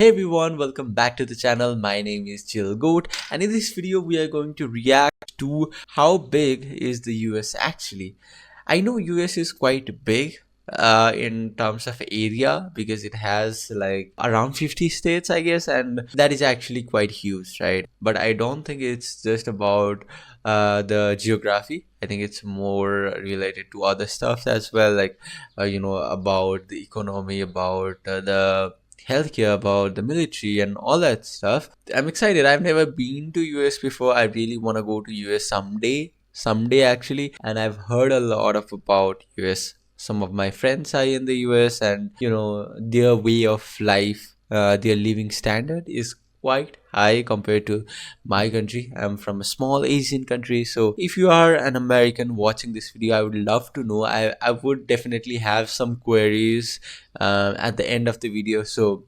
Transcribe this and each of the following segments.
Hey everyone, welcome back to the channel. My name is Chill Goat, and in this video we are going to react to how big is the US actually. I know US is quite big in terms of area because it has like around 50 states, I guess, and that is actually quite huge, right? But I don't think it's just about the geography. I think it's more related to other stuff as well, like about the economy, about the healthcare, about the military and all that stuff. I'm excited. I've never been to US before. I really want to go to US someday actually, and I've heard a lot of about US. Some of my friends are in the US, and their way of life, their living standard is quite high compared to my country. I'm from a small Asian country, so if you are an American watching this video, I would love to know. I would definitely have some queries at the end of the video, so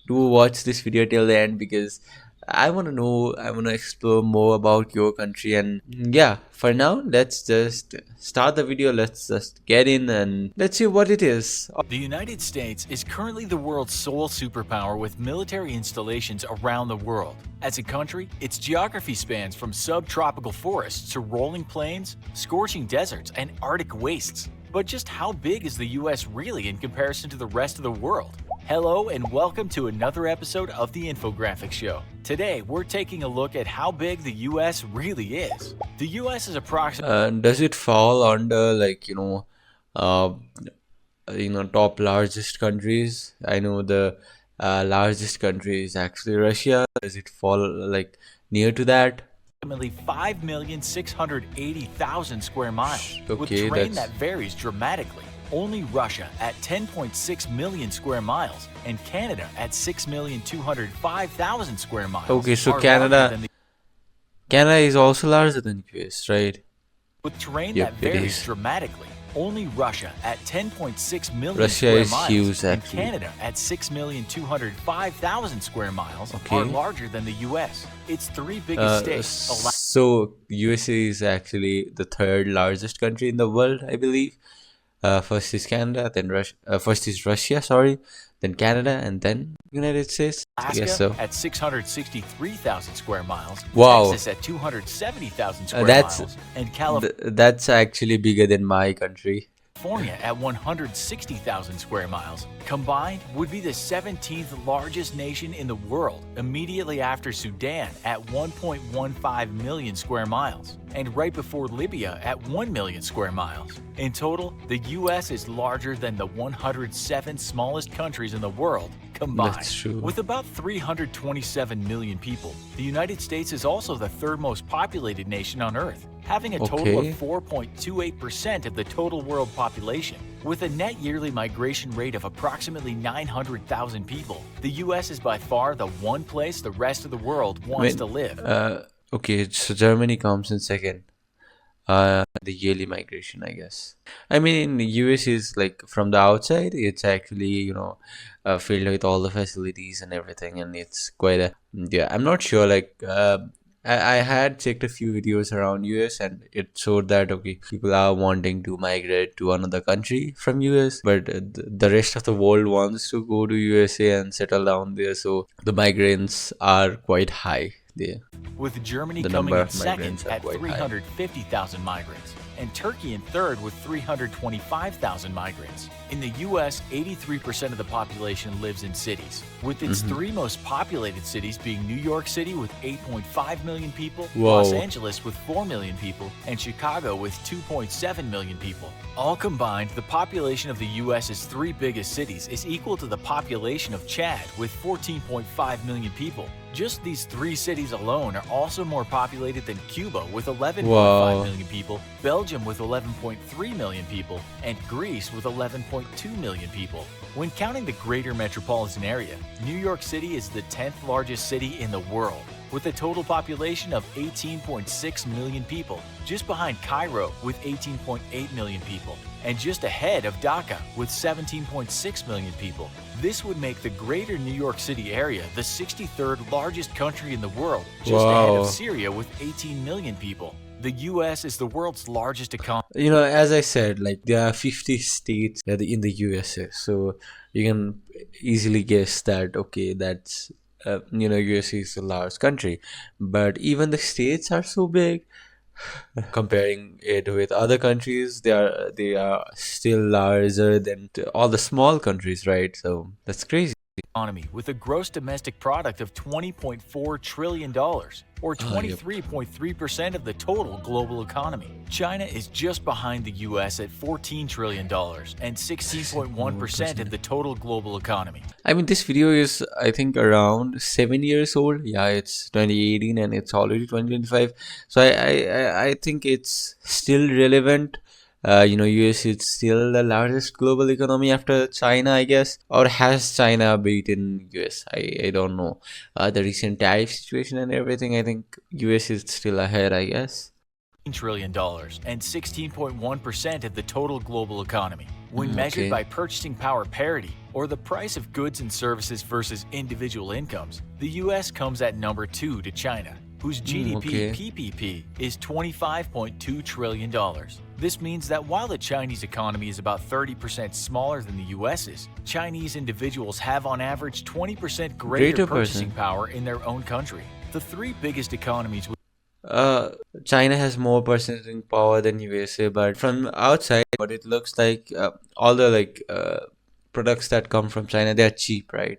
do watch this video till the end because I want to know, I want to explore more about your country. And yeah, for now, let's just start the video. Let's just get in and let's see what it is. The United States is currently the world's sole superpower with military installations around the world. As a country, its geography spans from subtropical forests to rolling plains, scorching deserts, and Arctic wastes. But just how big is the US really in comparison to the rest of the world? Hello and welcome to another episode of the Infographics Show. Today, we're taking a look at how big the US really is. The US is approximately... Does it fall under top largest countries? I know the largest country is actually Russia. Does it fall like near to that? Approximately 5,680,000 square miles, with Okay, terrain that's that varies dramatically. Only Russia at 10.6 million square miles and Canada at 6,205,000 square miles. okay. So are larger than Canada is also larger than US, right? with terrain Yep, that it varies is. dramatically. Only Russia at 10.6 million Russia square is miles huge, and actually. Canada at 6,205,000 square miles Okay. are larger than the US. Its three biggest states So USA is actually the third largest country in the world, I believe. First is Canada, then Russia. First is Russia, sorry, then Canada, and then United States. I Alaska guess so. at 663,000 square miles, Wow. Texas at 270,000 square That's miles, and California that's actually bigger than my country. at 160,000 square miles. Combined would be the 17th largest nation in the world, immediately after Sudan at 1.15 million square miles, and right before Libya at 1 million square miles. In total, the US is larger than the 107 smallest countries in the world combined. That's true. With about 327 million people, the United States is also the third most populated nation on Earth, having a total Okay. of 4.28% of the total world population. With a net yearly migration rate of approximately 900,000 people, the US is by far the one place the rest of the world wants When- to live. Okay, so Germany comes in second. The yearly migration, I guess. I mean, in the US is like from the outside, it's actually filled with all the facilities and everything, and it's quite a yeah. I'm not sure. Like, I had checked a few videos around US, and it showed that okay, people are wanting to migrate to another country from US, but the rest of the world wants to go to USA and settle down there. So the migrants are quite high there. With Germany The coming number in of second migrants are at quite high. 350,000 migrants, and Turkey in third with 325,000 migrants. In the US, 83% of the population lives in cities, with its three most populated cities being New York City with 8.5 million people, Los Whoa. Angeles with 4 million people, and Chicago with 2.7 million people. All combined, the population of the US's three biggest cities is equal to the population of Chad with 14.5 million people. Just these three cities alone are also more populated than Cuba with 11.5 Wow. million people, Belgium with 11.3 million people, and Greece with 11.2 million people. When counting the greater metropolitan area, New York City is the 10th largest city in the world, with a total population of 18.6 million people, just behind Cairo with 18.8 million people, and just ahead of Dhaka with 17.6 million people. This would make the greater New York City area the 63rd largest country in the world, just ahead Wow. of Syria with 18 million people. The US is the world's largest economy. As I said, like there are 50 states in the USA, so you can easily guess that okay, that's USA is a large country, but even the states are so big. Comparing it with other countries, they are still larger than all the small countries, right? So that's crazy. economy with a gross domestic product of $20.4 trillion, or Yep. 23.3% of the total global economy. China is just behind the US at $14 trillion and 16.1% of 1%. the total global economy. I mean, this video is, I think, around 7 years old. Yeah, it's 2018 and it's already 2025. So I think it's still relevant. US is still the largest global economy after China, I guess. Or has China beaten US? I don't know. The recent tariff situation and everything, I think US is still ahead, I guess. Trillion dollars and 16.1% of the total global economy. When measured Okay. by purchasing power parity, or the price of goods and services versus individual incomes, the US comes at number 2 to China, whose GDP Okay. PPP is $25.2 trillion. This means that while the Chinese economy is about 30% smaller than the US's, Chinese individuals have on average 20% greater Greater purchasing person. power in their own country. The three biggest economies Uh, China has more purchasing power than USA, but from outside, what it looks like, all the products that come from China, they are cheap, right?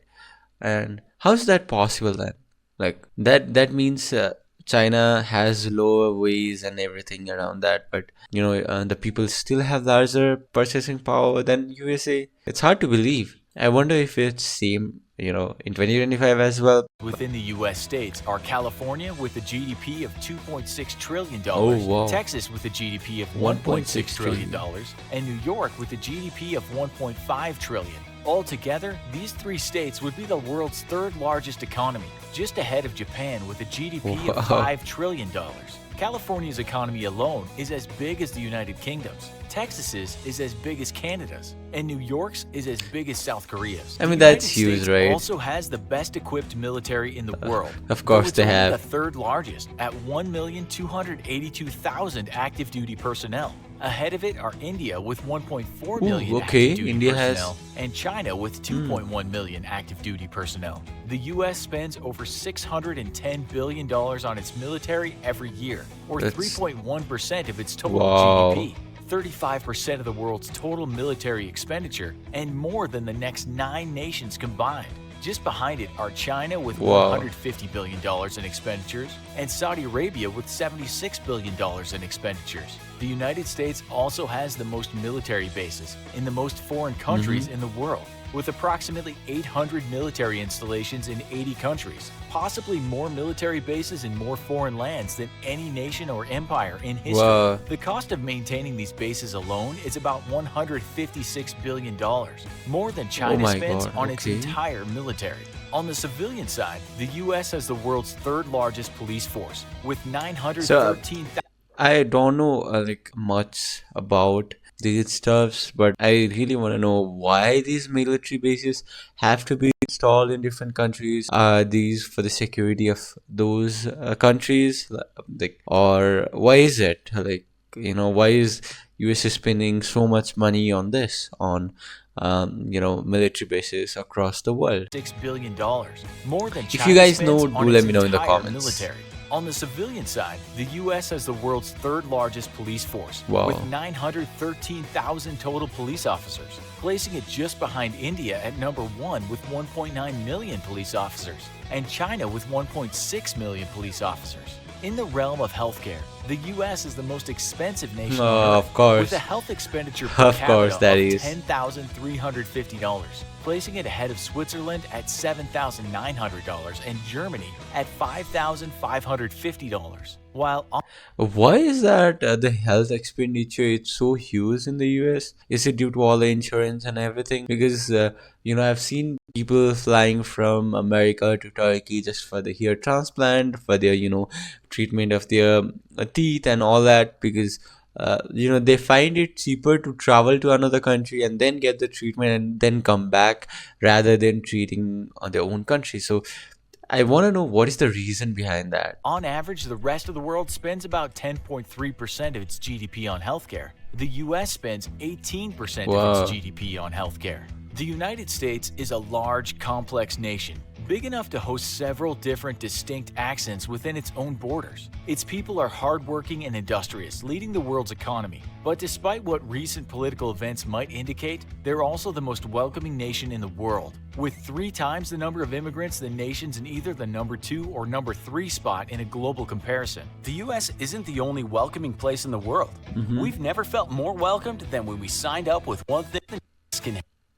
And how's that possible then? Like that means China has lower ways and everything around that, but the people still have larger purchasing power than USA. It's hard to believe. I wonder if it's same, in 2025 as well. within the U.S. states are California with a GDP of $2.6 trillion, Oh wow, Texas with a GDP of $1.6 1.6 trillion, trillion. and New York with a GDP of $1.5 trillion. Altogether, these three states would be the world's third largest economy, just ahead of Japan with a GDP of Wow. $5 trillion. California's economy alone is as big as the United Kingdom's, Texas's is as big as Canada's, and New York's is as big as South Korea's. I mean, The that's United huge, States right? also has the best equipped military in the world. Of though course it's they only have. the third largest at 1,282,000 active duty personnel. Ahead of it are India with 1.4 million Ooh, okay. active duty India personnel has. and China with 2.1 million active duty personnel. The US spends over $610 billion on its military every year, or That's 3.1% of its total wow. GDP. 35% of the world's total military expenditure, and more than the next 9 nations combined. Just behind it are China with Wow. $150 billion in expenditures and Saudi Arabia with $76 billion in expenditures. The United States also has the most military bases in the most foreign countries in the world, with approximately 800 military installations in 80 countries, possibly more military bases in more foreign lands than any nation or empire in history. Wow. The cost of maintaining these bases alone is about $156 billion, more than China my spends God, on its okay. entire military. On the civilian side, the U.S. has the world's third largest police force, with 913,000 I don't know much about these stuffs, but I really want to know why these military bases have to be installed in different countries. Are these for the security of those countries? Or why is it why is US spending so much money on this on military bases across the world? $6 billion, more than China If you guys spends know, on do its let me know in the entire comments. military. On the civilian side, the U.S. has the world's third largest police force, Wow. with 913,000 total police officers, placing it just behind India at number 1 with 1.9 million police officers, and China with 1.6 million police officers. In the realm of healthcare, the U.S. is the most expensive nation on Of Earth, course. with a health expenditure per Of course, capita that of is. $10,350, placing it ahead of Switzerland at $7,900 and Germany at $5,550. While Why is that the health expenditure is so huge in the US? Is it due to all the insurance and everything? Because I've seen people flying from America to Turkey just for the hair transplant, for their treatment of their teeth and all that, because they find it cheaper to travel to another country and then get the treatment and then come back rather than treating on their own country. So I want to know what is the reason behind that. on average, the rest of the world spends about 10.3% of its GDP on healthcare. The US spends 18% of Wow. its GDP on healthcare. The United States is a large, complex nation, big enough to host several different distinct accents within its own borders. Its people are hardworking and industrious, leading the world's economy. But despite what recent political events might indicate, they're also the most welcoming nation in the world. With 3 times the number of immigrants than nations in either the number 2 or number 3 spot in a global comparison. The US isn't the only welcoming place in the world. We've never felt more welcomed than when we signed up with one thing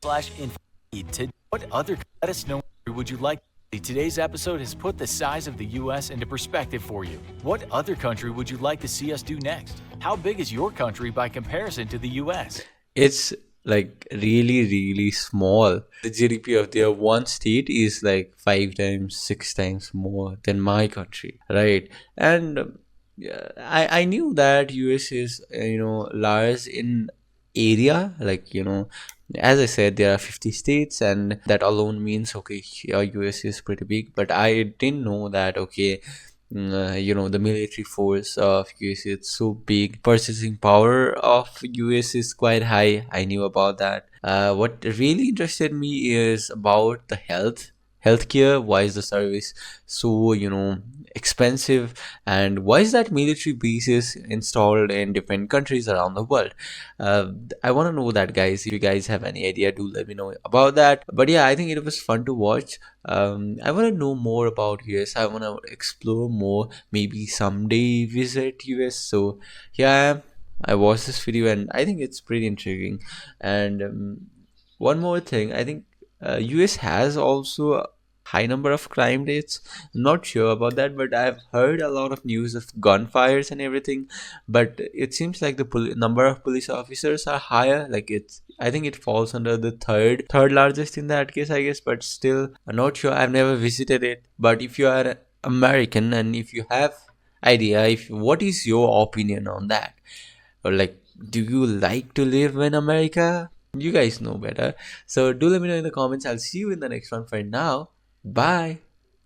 /info. What other let us know would you like? Today's episode has put the size of the US into perspective for you. What other country would you like to see us do next? How big is your country by comparison to the US? It's like really small. The GDP of their one state is like 5 times 6 times more than my country, right? And yeah, I knew that US is large in area, like as I said, there are 50 states, and that alone means okay, yeah, US is pretty big. But I didn't know that okay, the military force of US is so big. Purchasing power of US is quite high. I knew about that. What really interested me is about the healthcare. Why is the service so expensive, and why is that military bases installed in different countries around the world? I want to know that, guys. If you guys have any idea, do let me know about that. But yeah, I think it was fun to watch. I want to know more about US. I want to explore more, maybe someday visit US. So here I am. I watched this video and I think it's pretty intriguing. And one more thing, I think US has also a high number of crime rates. Not sure about that, but I've heard a lot of news of gunfires and everything. But it seems like the number of police officers are higher. Like I think it falls under the third largest in that case, I guess. But still, I'm not sure. I've never visited it. But if you are American and if you have idea, what is your opinion on that? Or like, do you like to live in America? You guys know better. So do let me know in the comments. I'll see you in the next one. For now, bye.